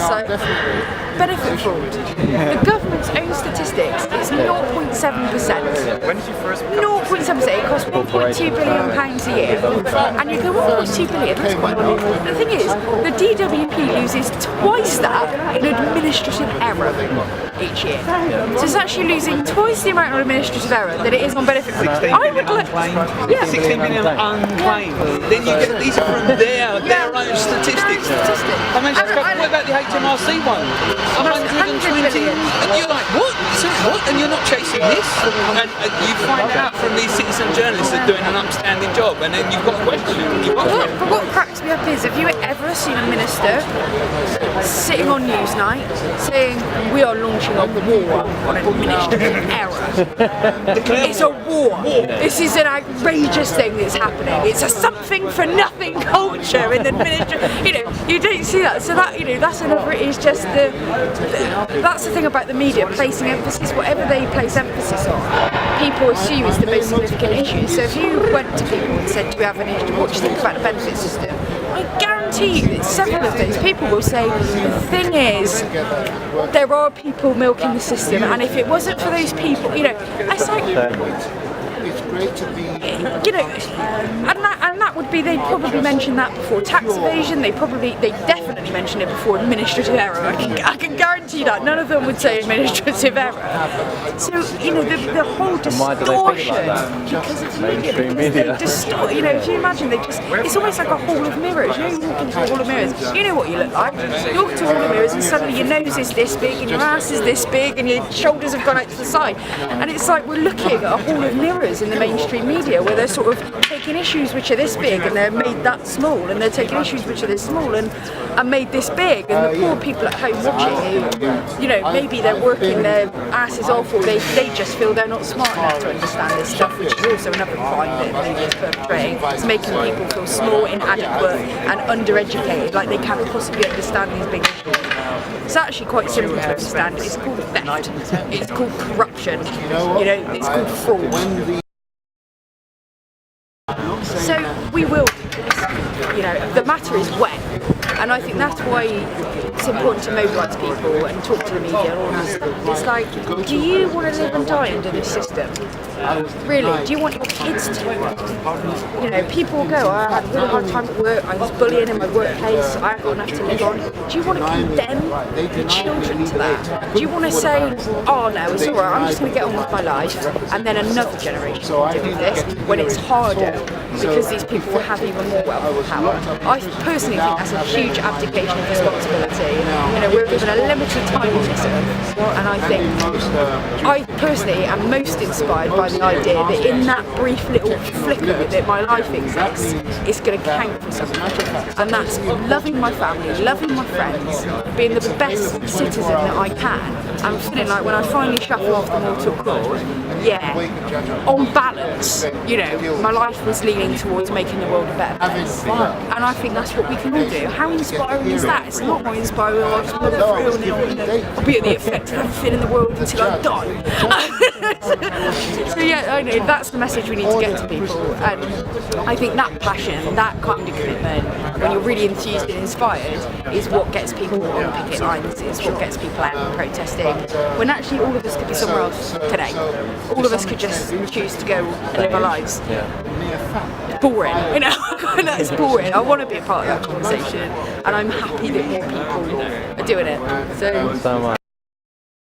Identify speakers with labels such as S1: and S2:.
S1: like benefit fraud. The government's own statistics is 0.7%.
S2: When did you first become
S1: 0.7%. It costs 1.2 billion pounds a year, and you go, "Oh, it's 2 billion. That's quite a lot." But the thing is, the DWP loses twice that in administrative error each year. So it's actually losing twice the amount of administrative error that it is on benefit fraud.
S3: 16 billion unclaimed.
S1: Yeah.
S3: 16 billion unclaimed. Then you get these are from their own statistics. I mean, what about the HMRC one? 120 billion. And you're like, what? Sorry, what? And you're not chasing this? And you find out from these citizen journalists that are doing an upstanding job, and then you've got a question.
S1: But what cracks me up is, have you ever seen a minister sitting on Newsnight saying, "We are launching a war on administrative error"? It's a war. This is an outrageous thing that's happening. It's a something for nothing culture in administration. You don't see that. So that, that's another. It is just that's the thing about the media placing emphasis. Whatever they place emphasis on, people assume is the most significant issue. So if you went to people and said, "Do you have an issue? What do you think about the benefit system?" I guarantee you that several of those people will say, "The thing is, there are people milking the system, and if it wasn't for those people, it's like." And that would be, they'd probably mention that before tax evasion, they definitely mention it before administrative error. I can guarantee that. None of them would say administrative error. So, the whole distortion, because of the media, they distort, if you imagine, it's almost like a hall of mirrors. You walk into a hall of mirrors, you know what you look like. You walk into a hall of mirrors and suddenly your nose is this big and your ass is this big and your shoulders have gone out to the side. And it's like we're looking at a hall of mirrors in the mainstream media where they're sort of taking issues which are this big and they're made that small, and they're taking issues which are this small and made this big, and the poor people at home watching who, maybe they're working their asses off, or they just feel they're not smart enough to understand this stuff, which is also another crime that the media is perpetrating. It's making people feel small, inadequate and undereducated, like they can't possibly understand these big issues. It's actually quite simple to understand. It's called theft, it's called corruption, it's called fraud. So we will do this. The matter is when, and I think that's why it's important to mobilise people and talk to the media and all that. It's like, do you want to live and die under this system? Really? Do you want your kids to? People will go, "I had a really hard time at work, I was bullying in my workplace, I haven't got enough to live on." Do you want to condemn your children to that? Do you want to say, "Oh no, it's alright, I'm just going to get on with my life," and then another generation will do this when it's harder because these people have even more wealth and power? I personally think that's a huge abdication of responsibility. We're given a limited time on this earth, and I think I personally am most inspired by the idea that in that brief little flicker that my life exists, it's going to count for something. And that's loving my family, loving my friends, being the best citizen that I can. I'm feeling like when I finally shuffle off the mortal coil, on balance, my life was leaning towards making the world a better place. And I think that's what we can all do. How inspiring is that? It's a lot more inspiring. I'll just put it through and I'll be at the effect of everything in the world until I die. So I know that's the message we need to get to people, and I think that passion, that kind of commitment, when you're really enthused and inspired, is what gets people on picket lines, is what gets people out and protesting, when actually all of us could be somewhere else today. All of us could just choose to go and live our lives. It's boring, it's boring. I want to be a part of that conversation, and I'm happy that more people are doing it. So.